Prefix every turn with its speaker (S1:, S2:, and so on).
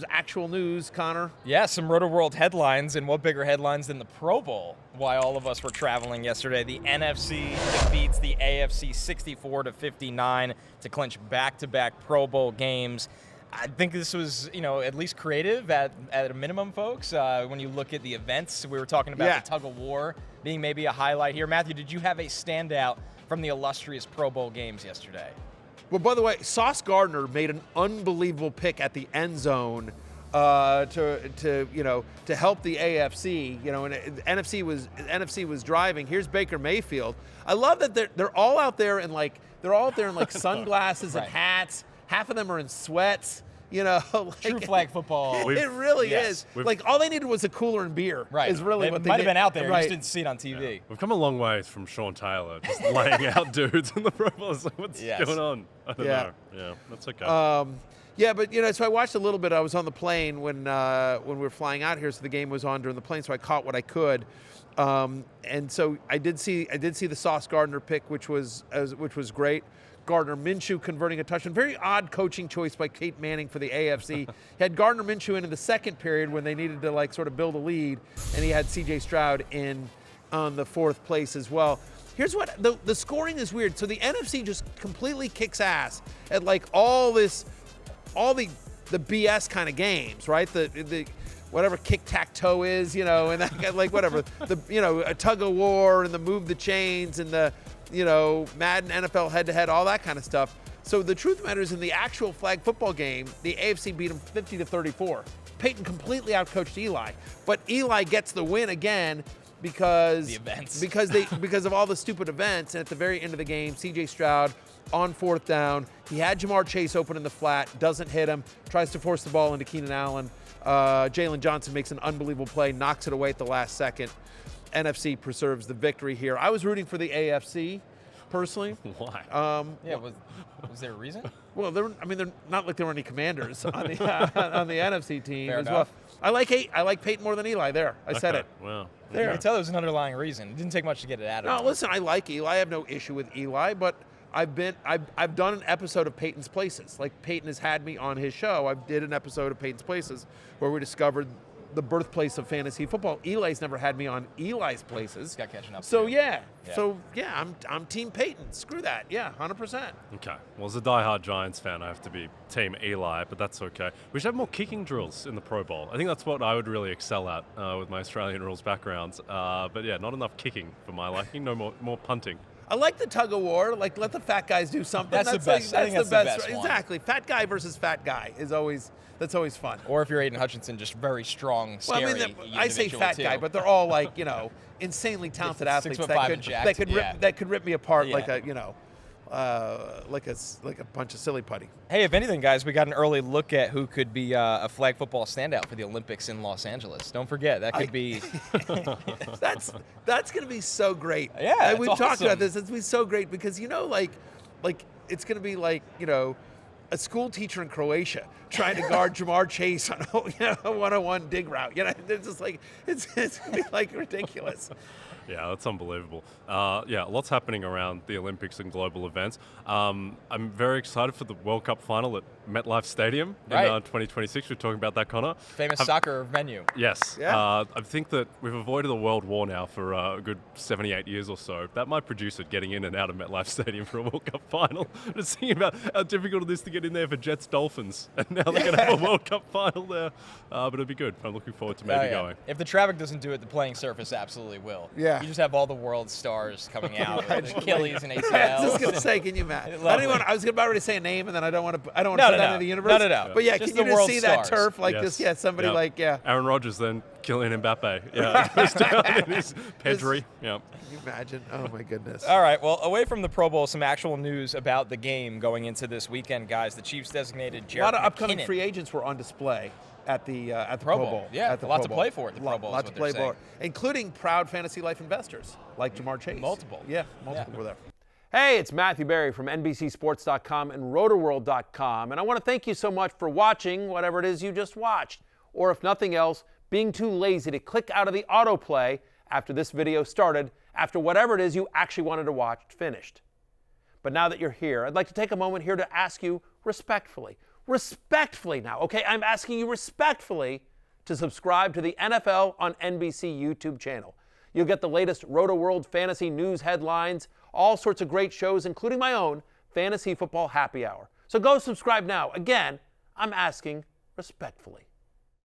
S1: Actual news, Connor.
S2: Yeah, some Roto-World headlines, and what bigger headlines than the Pro Bowl? Why all of us were traveling yesterday. The NFC defeats the AFC 64-59 to clinch back-to-back Pro Bowl games. I think this was, at least creative at a minimum, folks. When you look at the events, we were talking about the tug of war being maybe a highlight here. Matthew, did you have a standout from the illustrious Pro Bowl games yesterday?
S1: Well, by the way, Sauce Gardner made an unbelievable pick at the end zone to help the AFC. And NFC was driving. Here's Baker Mayfield. I love that they're all out there in sunglasses and hats. Half of them are in sweats.
S2: True flag football.
S1: It really is. All they needed was a cooler and beer.
S2: Right.
S1: Is really what they
S2: might have been out there.
S1: Right.
S2: You just didn't see it on TV.
S3: Yeah. We've come a long way from Sean Taylor just laying out dudes in the Pro Bowl. What's going on? I don't know. Yeah, that's okay.
S1: But so I watched a little bit. I was on the plane when we were flying out here, so the game was on during the plane, so I caught what I could. And so I did see the Sauce Gardner pick, which was great. Gardner Minshew converting a touchdown. Very odd coaching choice by Kate Manning for the AFC. He had Gardner Minshew in the second period when they needed to sort of build a lead, and he had C.J. Stroud in on the fourth place as well. Here's what the scoring is weird. So the NFC just completely kicks ass at all the BS kind of games, right? The whatever kick-tac-toe is, and that whatever a tug of war and the move the chains and the Madden, NFL head-to-head, all that kind of stuff. So the truth matters, in the actual flag football game, the AFC beat them 50-34. Peyton completely outcoached Eli, but Eli gets the win again because
S2: the events.
S1: because of all the stupid events. And at the very end of the game, C.J. Stroud on fourth down, he had Jamar Chase open in the flat, doesn't hit him, tries to force the ball into Keenan Allen. Jalen Johnson makes an unbelievable play, knocks it away at the last second. NFC preserves the victory here. I was rooting for the AFC, personally.
S3: Why?
S2: Was there a reason?
S1: Well, they're not like there were any commanders on the NFC team
S2: Fair
S1: as
S2: enough.
S1: well. I like Peyton more than Eli. There, I said it.
S3: Wow.
S1: There.
S2: You can tell there was an underlying reason. It didn't take much to get it out of him.
S1: No, listen, I like Eli. I have no issue with Eli, but I've done an episode of Peyton's Places. Peyton has had me on his show. I did an episode of Peyton's Places where we discovered the birthplace of fantasy football. Eli's never had me on Eli's Places.
S2: Got catching up.
S1: So I'm Team Peyton. Screw that. Yeah, 100%.
S3: Okay. Well, as a diehard Giants fan, I have to be Team Eli, but that's okay. We should have more kicking drills in the Pro Bowl. I think that's what I would really excel at with my Australian rules backgrounds. But yeah, not enough kicking for my liking. No more punting.
S1: I like the tug of war. Let the fat guys do something.
S2: That's the best. I think that's the best one.
S1: Exactly. Fat guy versus fat guy is always fun.
S2: Or if you're Aiden Hutchinson, just very strong, scary.
S1: Well, I say fat guy, but they're all insanely talented athletes
S2: 6'5"
S1: that could rip me apart like a bunch of silly putty.
S2: Hey, if anything, guys, we got an early look at who could be a flag football standout for the Olympics in Los Angeles. Don't forget, that could be.
S1: That's going to be so great.
S2: Yeah,
S1: we've talked about this. It's going to be so great because it's going to be a school teacher in Croatia trying to guard Jamar Chase on a 101 dig route. It's just it's going to be ridiculous.
S3: Yeah, that's unbelievable. Lots happening around the Olympics and global events. I'm very excited for the World Cup final at MetLife Stadium in 2026. We're talking about that, Connor.
S2: Famous soccer venue.
S3: Yes.
S1: Yeah.
S3: I think that we've avoided a world war now for a good 78 years or so. That might produce it getting in and out of MetLife Stadium for a World Cup final. Just thinking about how difficult it is to get in there for Jets Dolphins. And now they're going to have a World Cup final there. But it'll be good. I'm looking forward to maybe going.
S2: If the traffic doesn't do it, the playing surface absolutely will.
S1: Yeah.
S2: You just have all the world's stars coming out with Achilles and ACLs.
S1: I was just going to say, can you imagine? I was about to say a name, and then I don't want to put that into the universe.
S2: No.
S1: But yeah,
S2: just
S1: can you just see
S2: stars.
S1: that turf this? Yeah, somebody
S3: Aaron Rodgers, then Kylian Mbappe. Yeah, goes down in his Pedri. Yeah.
S1: Can you imagine? Oh my goodness.
S2: All right. Well, away from the Pro Bowl, some actual news about the game going into this weekend, guys. The Chiefs designated Jared
S1: A lot of upcoming
S2: McKinnon.
S1: free agents were on display at the
S2: Pro
S1: Pro
S2: Bowl.
S1: Bowl.
S2: Yeah,
S1: at the
S2: a lot
S1: Pro
S2: to
S1: Bowl.
S2: play for at the Pro Bowl.
S1: Lot to play for, including proud fantasy life investors like Jamar Chase.
S2: Multiple.
S1: Yeah, multiple were there.
S4: Hey, it's Matthew Berry from NBCSports.com and RotoWorld.com, and I want to thank you so much for watching whatever it is you just watched, or if nothing else, being too lazy to click out of the autoplay after this video started, after whatever it is you actually wanted to watch finished. But now that you're here, I'd like to take a moment here to ask you respectfully, respectfully now, okay? I'm asking you respectfully to subscribe to the NFL on NBC YouTube channel. You'll get the latest Roto-World fantasy news headlines, all sorts of great shows, including my own Fantasy Football Happy Hour. So go subscribe now. Again, I'm asking respectfully.